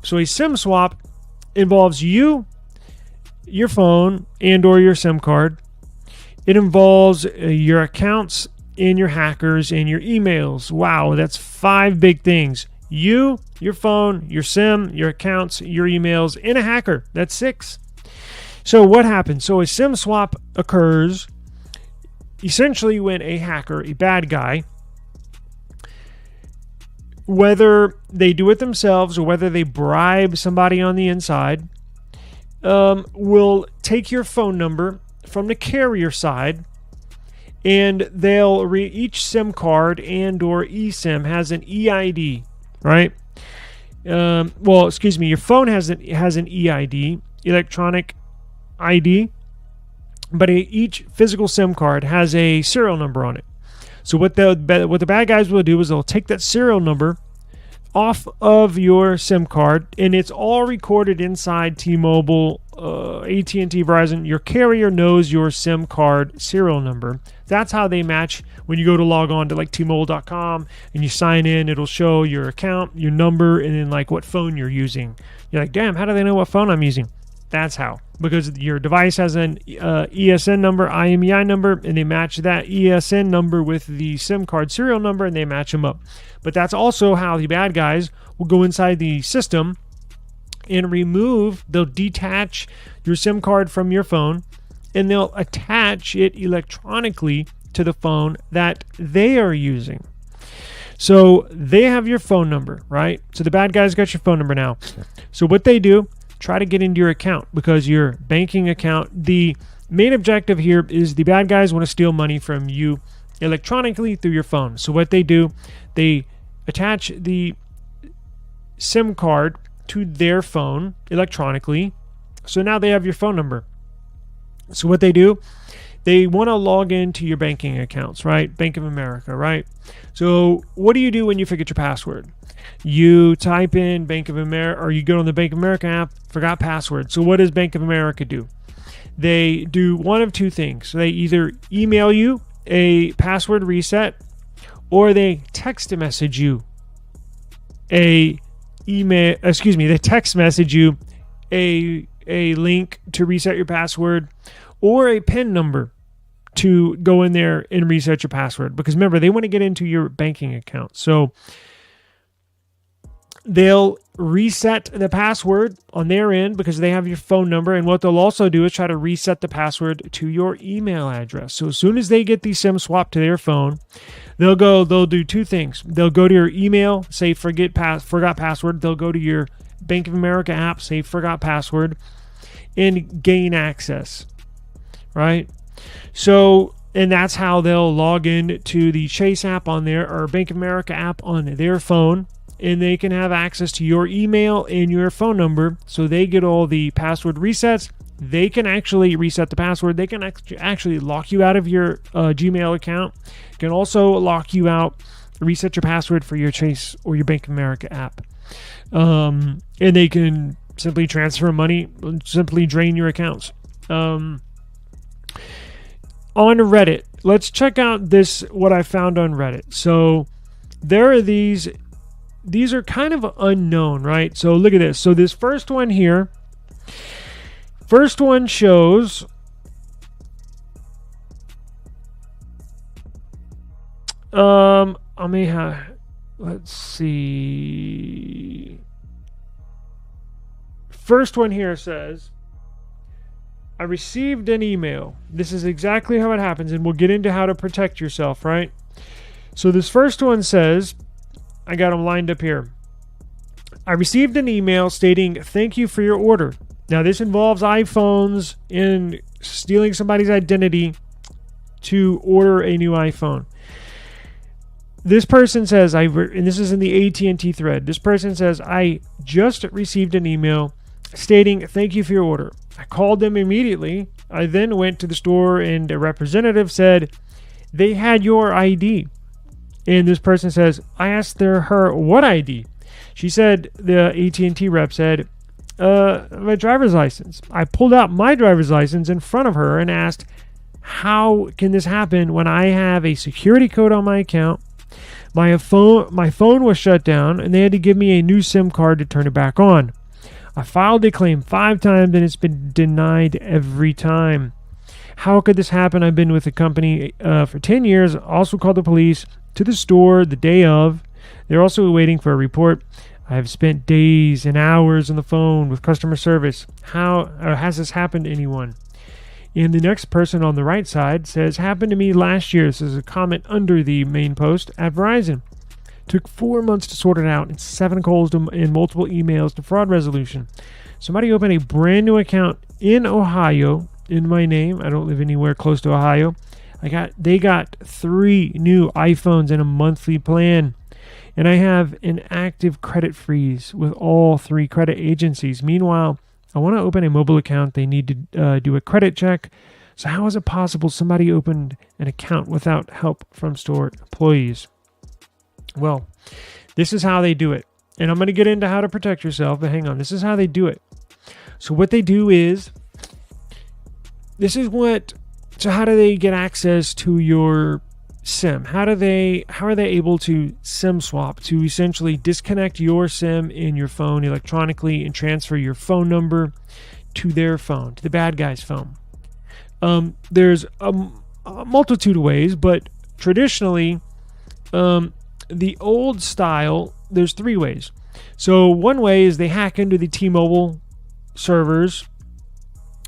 swap. So a SIM swap involves you, your phone, and or your SIM card. It involves your accounts and your hackers and your emails. Wow, that's 5 big things. You, your phone, your SIM, your accounts, your emails, and a hacker. That's 6. So what happens? So a SIM swap occurs essentially when a hacker, a bad guy, whether they do it themselves or whether they bribe somebody on the inside, will take your phone number from the carrier side, and they'll each SIM card and or eSIM has an EID, right? Your phone has an EID, electronic ID, but each physical SIM card has a serial number on it. So what the bad guys will do is they'll take that serial number off of your SIM card, and it's all recorded inside T-Mobile, AT&T, Verizon. Your carrier knows your SIM card serial number. That's how they match. When you go to log on to like T-Mobile.com and you sign in, it'll show your account, your number, and then like what phone you're using. You're like, damn, how do they know what phone I'm using? That's how. Because your device has an ESN number, IMEI number, and they match that ESN number with the SIM card serial number, and they match them up. But that's also how the bad guys will go inside the system and they'll detach your SIM card from your phone, and they'll attach it electronically to the phone that they are using. So they have your phone number, right? So the bad guys got your phone number now. So what they do, try to get into your account, because your banking account, the main objective here is the bad guys want to steal money from you electronically through your phone. So what they do, they attach the SIM card to their phone electronically. So now they have your phone number. So what they do, they want to log into your banking accounts, right? Bank of America, right? So what do you do when you forget your password? You type in Bank of America, or you go on the Bank of America app, forgot password. So what does Bank of America do? They do one of 2 things. They either email you a password reset, or they text message you they text message you a link to reset your password, or a PIN number to go in there and reset your password. Because remember, they want to get into your banking account. So they'll reset the password on their end because they have your phone number. And what they'll also do is try to reset the password to your email address. So as soon as they get the SIM swap to their phone, they'll do 2 things. They'll go to your email, say forgot password. They'll go to your Bank of America app, say forgot password, and gain access, right? So, and that's how they'll log in to the Chase app on there, or Bank of America app on their phone, and they can have access to your email and your phone number. So they get all the password resets. They can actually reset the password. They can actually lock you out of your Gmail account. Can also lock you out, reset your password for your Chase or your Bank of America app. And they can simply transfer money, simply drain your accounts. On Reddit, let's check out what I found on Reddit. So there are these are kind of unknown, right? So look at this. So this first one here, shows let's see. First one here says, I received an email. This is exactly how it happens, and we'll get into how to protect yourself, right? So this first one says, I got them lined up here. I received an email stating, thank you for your order. Now, this involves iPhones and stealing somebody's identity to order a new iPhone. This person says, and this is in the AT&T thread, this person says, I just received an email stating, thank you for your order. I called them immediately. I then went to the store, and a representative said they had your ID. And this person says, I asked her what ID. She said, the AT&T rep said, my driver's license. I pulled out my driver's license in front of her and asked, how can this happen when I have a security code on my account? My phone was shut down, and they had to give me a new SIM card to turn it back on. I filed a claim 5 times, and it's been denied every time. How could this happen? I've been with the company for 10 years. Also called the police to the store the day of. They're also waiting for a report. I have spent days and hours on the phone with customer service. How has this happened to anyone? And the next person on the right side says, happened to me last year. This is a comment under the main post at Verizon. Took 4 months to sort it out and 7 calls and multiple emails to fraud resolution. Somebody opened a brand new account in Ohio in my name. I don't live anywhere close to Ohio. They got 3 new iPhones and a monthly plan. And I have an active credit freeze with all 3 credit agencies. Meanwhile, I want to open a mobile account. They need to do a credit check. So how is it possible somebody opened an account without help from store employees? Well, this is how they do it. And I'm going to get into how to protect yourself, but hang on. This is how they do it. So what they do is, so how do they get access to your SIM? How are they able to SIM swap, to essentially disconnect your SIM in your phone electronically and transfer your phone number to their phone, to the bad guy's phone? There's a multitude of ways, but traditionally, the old style, there's 3 ways. So one way is they hack into the T-Mobile servers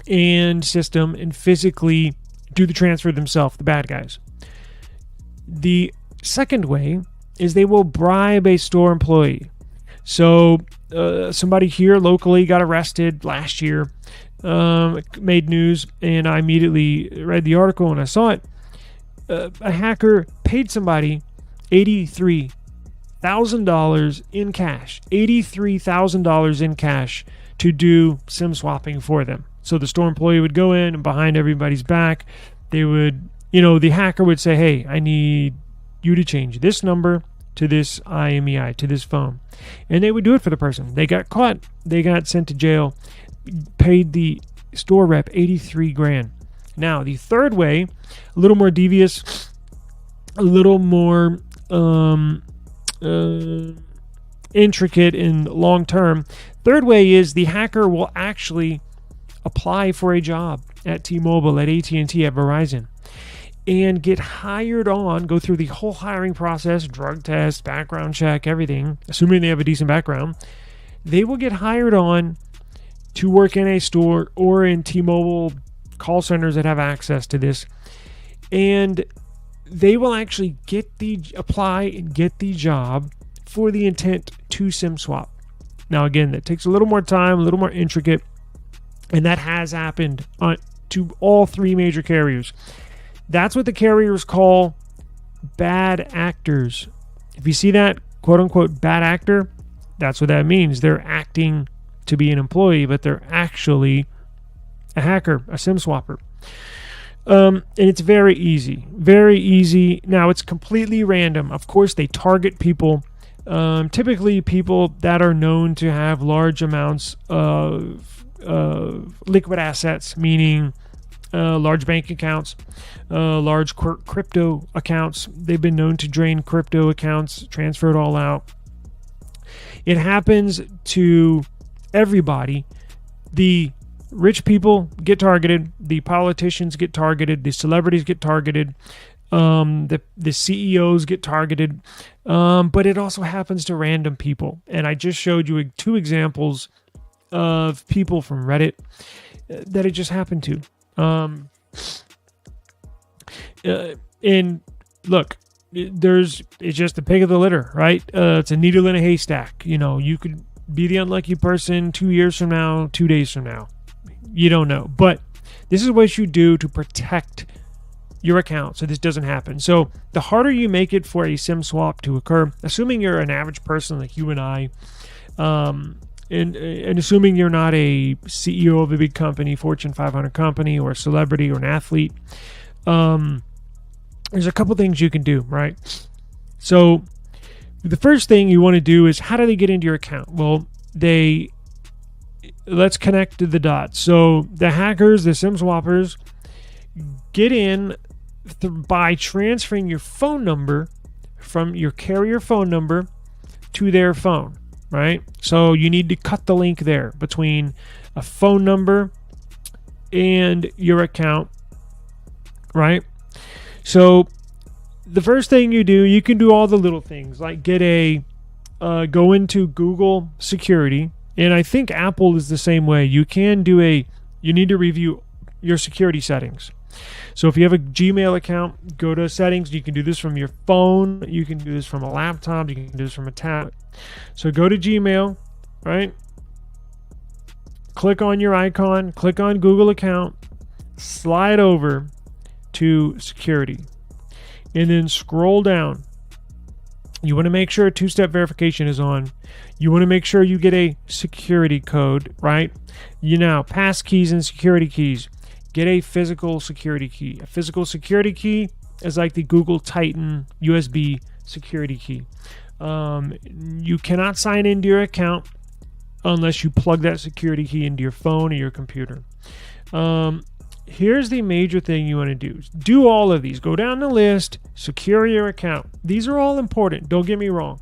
and system and physically do the transfer themselves, the bad guys. The second way is they will bribe a store employee. So somebody here locally got arrested last year, made news, and I immediately read the article and I saw it. A hacker paid somebody $83,000 in cash, $83,000 in cash to do SIM swapping for them. So the store employee would go in and behind everybody's back, they would, the hacker would say, hey, I need you to change this number to this IMEI, to this phone. And they would do it for the person. They got caught. They got sent to jail, paid the store rep $83,000. Now, the third way, a little more devious, a little more intricate and long term. Third way is the hacker will actually apply for a job at T-Mobile, at AT&T, at Verizon, and get hired on, go through the whole hiring process, drug test, background check, everything, assuming they have a decent background. They will get hired on to work in a store or in T-Mobile call centers that have access to this, and they will actually apply and get the job for the intent to SIM swap. Now, again, that takes a little more time, a little more intricate, and that has happened to all 3 major carriers. That's what the carriers call bad actors. If you see that quote-unquote bad actor, that's what that means. They're acting to be an employee, but they're actually a hacker, a SIM swapper. And it's very easy. Very easy. Now, it's completely random. Of course, they target people, typically people that are known to have large amounts of liquid assets, meaning large bank accounts, large crypto accounts. They've been known to drain crypto accounts, transfer it all out. It happens to everybody. The rich people get targeted, the politicians get targeted, the celebrities get targeted, the CEOs get targeted, but it also happens to random people. And I just showed you 2 examples of people from Reddit that it just happened to. And look, it's just a pig of the litter, right? It's a needle in a haystack. You could be the unlucky person 2 years from now, 2 days from now. You don't know. But this is what you do to protect your account so this doesn't happen. So the harder you make it for a SIM swap to occur, assuming you're an average person like you and I, and assuming you're not a CEO of a big company, Fortune 500 company, or a celebrity or an athlete, there's a couple things you can do, right? So the first thing you want to do is, how do they get into your account? Well, let's connect to the dots. So the hackers, the SIM swappers, get in by transferring your phone number from your carrier phone number to their phone, right? So you need to cut the link there between a phone number and your account, right? So the first thing you do, you can do all the little things like go into Google security, and I think Apple is the same way. You need to review your security settings. So if you have a Gmail account, go to settings. You can do this from your phone. You can do this from a laptop. You can do this from a tablet. So go to Gmail, right? Click on your icon, click on Google account, slide over to security, and then scroll down. You want to make sure two-step verification is on. You want to make sure you get a security code, right? Pass keys and security keys. Get a physical security key. A physical security key is like the Google Titan USB security key. You cannot sign into your account unless you plug that security key into your phone or your computer. Here's the major thing you want to do. Do all of these. Go down the list. Secure your account. These are all important. Don't get me wrong.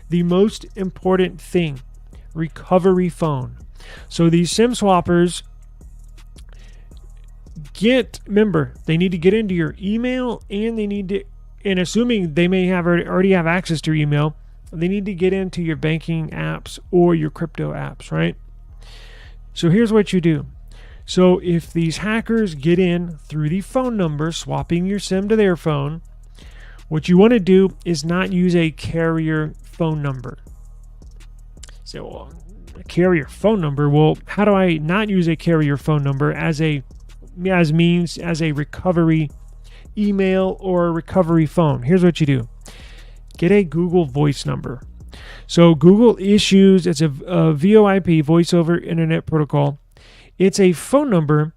The most important thing, recovery phone. So these SIM swappers remember, they need to get into your email, and they need to, and assuming they may already have access to your email, they need to get into your banking apps or your crypto apps, right? So here's what you do. So if these hackers get in through the phone number, swapping your SIM to their phone, what you want to do is not use a carrier phone number. So, well, a carrier phone number, well, how do I not use a carrier phone number as a recovery email or a recovery phone? Here's what you do. Get a Google Voice number. So Google issues, it's a VoIP, Voice over Internet Protocol. It's a phone number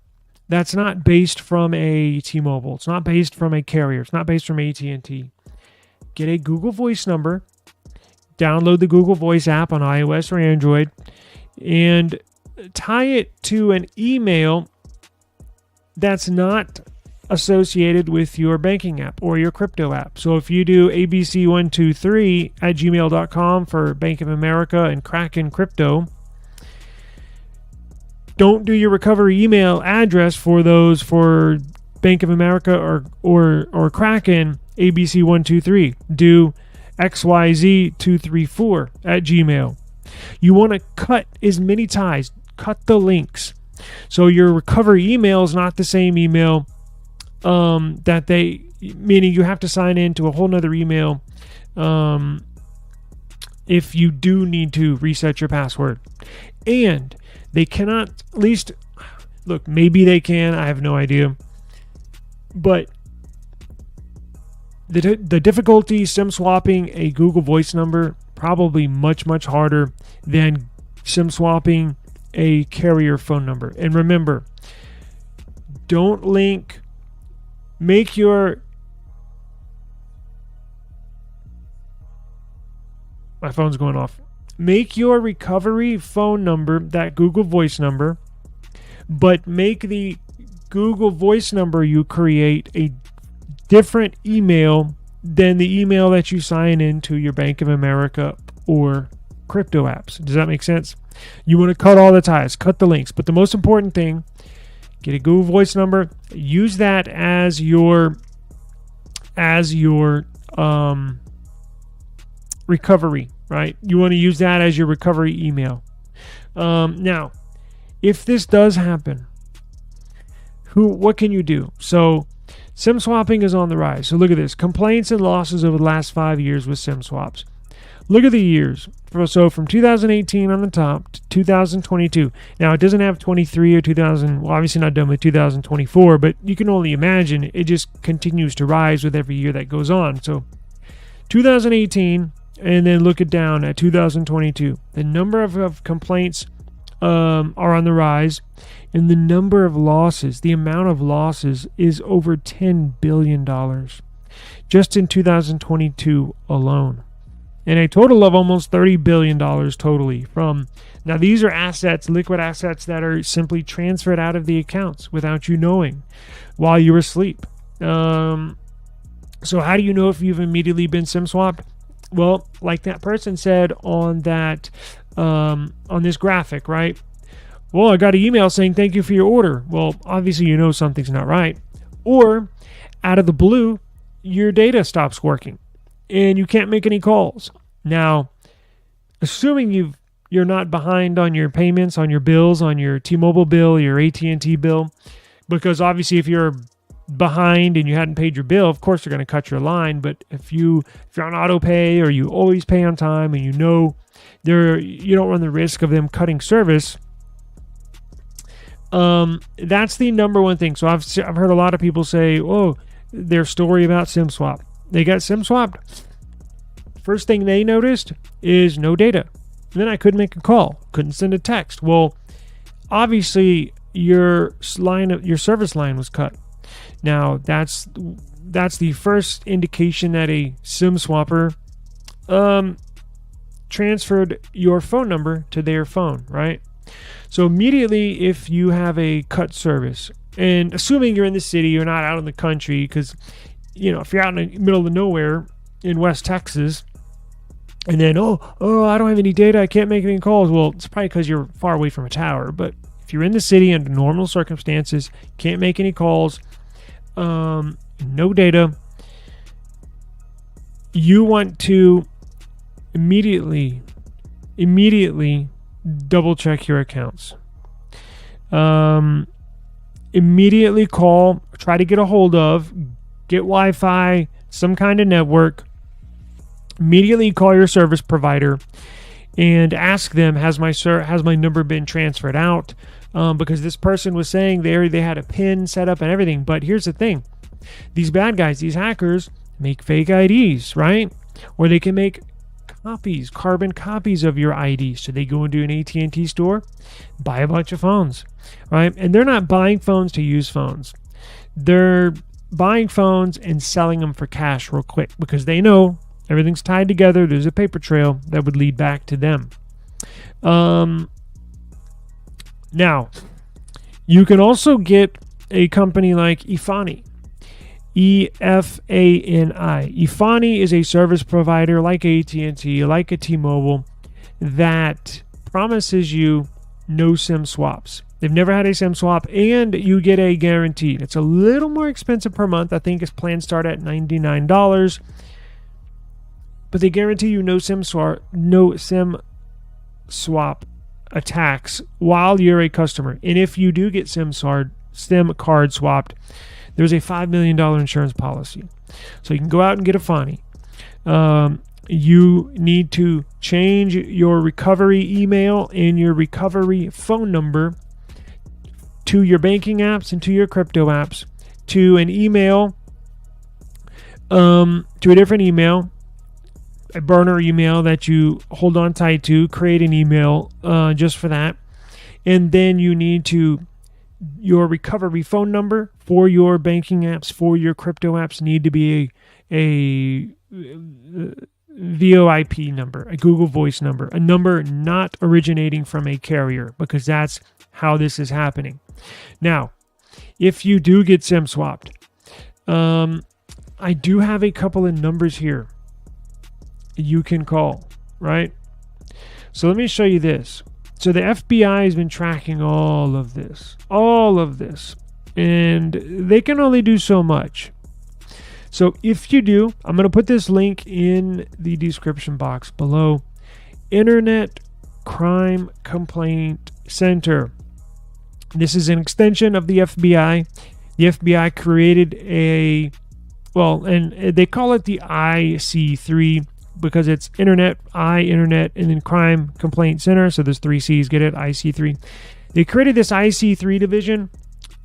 that's not based from a T-Mobile. It's not based from a carrier. It's not based from AT&T. Get a Google Voice number. Download the Google Voice app on iOS or Android and tie it to an email that's not associated with your banking app or your crypto app. So if you do abc123@gmail.com for Bank of America and Kraken Crypto, don't do your recovery email address for those for Bank of America or Kraken ABC123. Do XYZ234@gmail. You want to cut as many ties. Cut the links. So your recovery email is not the same email meaning you have to sign into a whole nother email if you do need to reset your password. And they cannot, at least, look, maybe they can, I have no idea. But the difficulty SIM swapping a Google Voice number, probably much, much harder than SIM swapping a carrier phone number. And remember, don't link, my phone's going off. Make your recovery phone number that Google Voice number, but make the Google Voice number you create a different email than the email that you sign into your Bank of America or crypto apps. Does that make sense? You want to cut all the ties, cut the links. But the most important thing, get a Google Voice number, use that as your recovery, right? You want to use that as your recovery email. Now, if this does happen, what can you do? So SIM swapping is on the rise. So look at this. Complaints and losses over the last 5 years with SIM swaps. Look at the years. So from 2018 on the top to 2022. Now, it doesn't have 23 or 2000. Well, obviously not done with 2024, but you can only imagine it just continues to rise with every year that goes on. So 2018, and then look it down at 2022. The number of complaints are on the rise, and the number of losses, the amount of losses is over $10 billion just in 2022 alone. And a total of almost $30 billion totally from, now these are assets, liquid assets that are simply transferred out of the accounts without you knowing while you're asleep. So how do you know if you've immediately been SIM swapped? Well, like that person said on that on this graphic, right? Well, I got an email saying thank you for your order. Well, obviously you know something's not right. Or out of the blue, your data stops working and you can't make any calls. Now, assuming you're not behind on your payments, on your bills, on your T-Mobile bill, your AT&T bill, because obviously if you're behind and you hadn't paid your bill, of course they're going to cut your line. But if you're on auto pay or you always pay on time and you know you don't run the risk of them cutting service, that's the number one thing. So I've heard a lot of people say, oh, their story about SIM swap. They got SIM swapped. First thing they noticed is no data. And then I couldn't make a call, couldn't send a text. Well, obviously your service line was cut. Now that's the first indication that a SIM swapper transferred your phone number to their phone, right? So immediately, if you have a cut service, and assuming you're in the city, you're not out in the country, because if you're out in the middle of nowhere in West Texas, and then I don't have any data, I can't make any calls. Well, it's probably because you're far away from a tower. But if you're in the city under normal circumstances, can't make any calls, no data, you want to immediately double check your accounts. Immediately call, try to get a hold of, get Wi-Fi, some kind of network. Immediately call your service provider and ask them, has my number been transferred out? Because this person was saying they had a PIN set up and everything. But here's the thing. These bad guys, these hackers, make fake IDs, right? Or they can make carbon copies of your ID. So they go into an AT&T store, buy a bunch of phones, right? And they're not buying phones to use phones. They're buying phones and selling them for cash real quick because they know everything's tied together. There's a paper trail that would lead back to them. Now, you can also get a company like eFani. E-F-A-N-I. eFani is a service provider like AT&T, like a T-Mobile, that promises you no SIM swaps. They've never had a SIM swap, and you get a guarantee. It's a little more expensive per month. I think its plans start at $99. But they guarantee you no SIM swap attacks while you're a customer. And if you do get SIM card swapped, there's a $5 million insurance policy. So you can go out and get a Fani. You need to change your recovery email and your recovery phone number to your banking apps and to your crypto apps to an email, to a different email, a burner email that you hold on tight to. Create an email just for that. And then you need to, your recovery phone number for your banking apps, for your crypto apps, need to be a VoIP number, a Google Voice number, a number not originating from a carrier, because that's how this is happening. Now, if you do get SIM swapped, I do have a couple of numbers here you can call, right? So let me show you this. So the FBI has been tracking all of this, and they can only do so much. So if you do, I'm going to put this link in the description box below. Internet Crime Complaint Center. This is an extension of the FBI. The FBI created and they call it the IC3 because it's Internet, and then Crime Complaint Center. So there's 3 C's, get it? IC3. They created this IC3 division,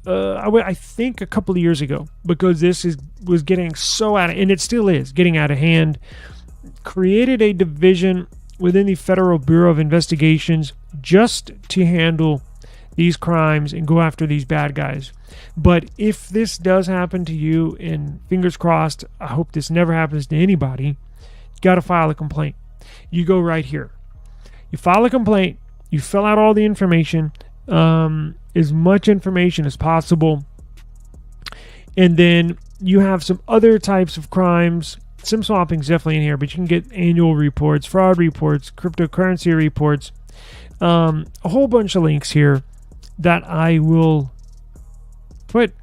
I think a couple of years ago, because this was getting so out of, and it still is getting out of hand. Created a division within the Federal Bureau of Investigations just to handle these crimes and go after these bad guys. But if this does happen to you, and fingers crossed, I hope this never happens to anybody, you got to file a complaint. You go right here. You file a complaint. You fill out all the information, as much information as possible, and then you have some other types of crimes. SIM swapping is definitely in here, but you can get annual reports, fraud reports, cryptocurrency reports, a whole bunch of links here that I will put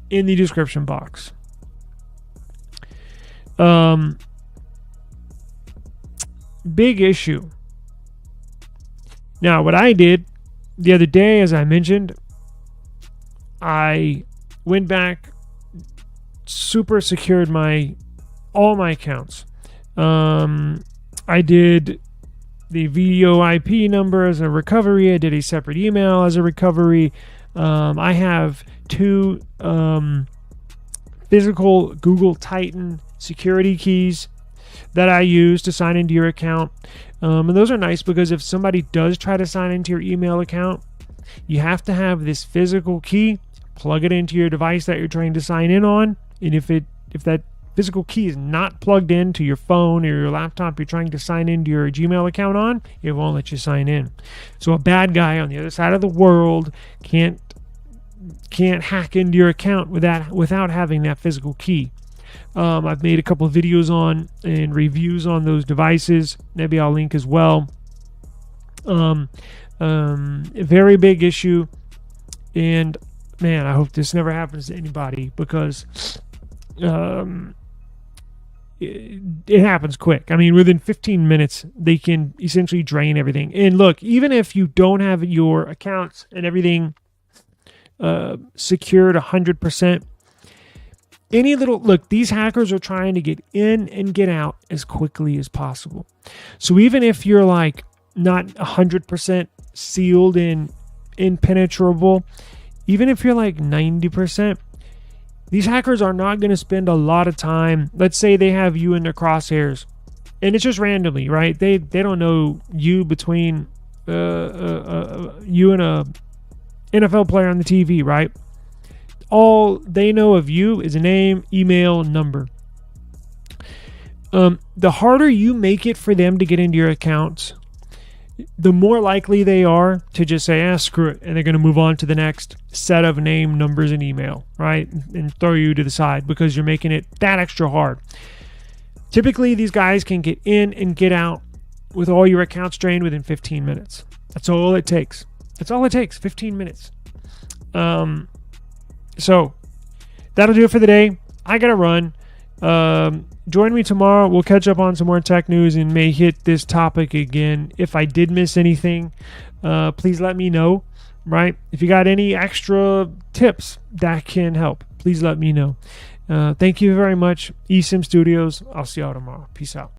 in the description box. Big issue. Now, what I did the other day, as I mentioned, I went back, super secured all my accounts. I did the VoIP number as a recovery. I did a separate email as a recovery. I have 2 physical Google Titan security keys that I use to sign into your account. And those are nice because if somebody does try to sign into your email account, you have to have this physical key, plug it into your device that you're trying to sign in on. And if that physical key is not plugged into your phone or your laptop you're trying to sign into your Gmail account on, it won't let you sign in. So a bad guy on the other side of the world can't hack into your account without having that physical key. I've made a couple of videos on and reviews on those devices. Maybe I'll link as well. A very big issue, and man, I hope this never happens to anybody because it happens quick. I mean, within 15 minutes, they can essentially drain everything. And look, even if you don't have your accounts and everything secured 100%, these hackers are trying to get in and get out as quickly as possible. So even if you're like not 100% sealed and impenetrable, even if you're like 90%, these hackers are not going to spend a lot of time. Let's say they have you in their crosshairs, and it's just randomly, right? They don't know you between you and a NFL player on the TV, right? All they know of you is a name, email, number. The harder you make it for them to get into your accounts, the more likely they are to just say, screw it, and they're going to move on to the next set of name, numbers, and email, right? And throw you to the side because you're making it that extra hard. Typically, these guys can get in and get out with all your accounts drained within 15 minutes. That's all it takes. 15 minutes. So that'll do it for the day. I got to run. Join me tomorrow. We'll catch up on some more tech news and may hit this topic again. If I did miss anything, please let me know, right? If you got any extra tips that can help, please let me know. Thank you very much, eSIM Studios. I'll see y'all tomorrow. Peace out.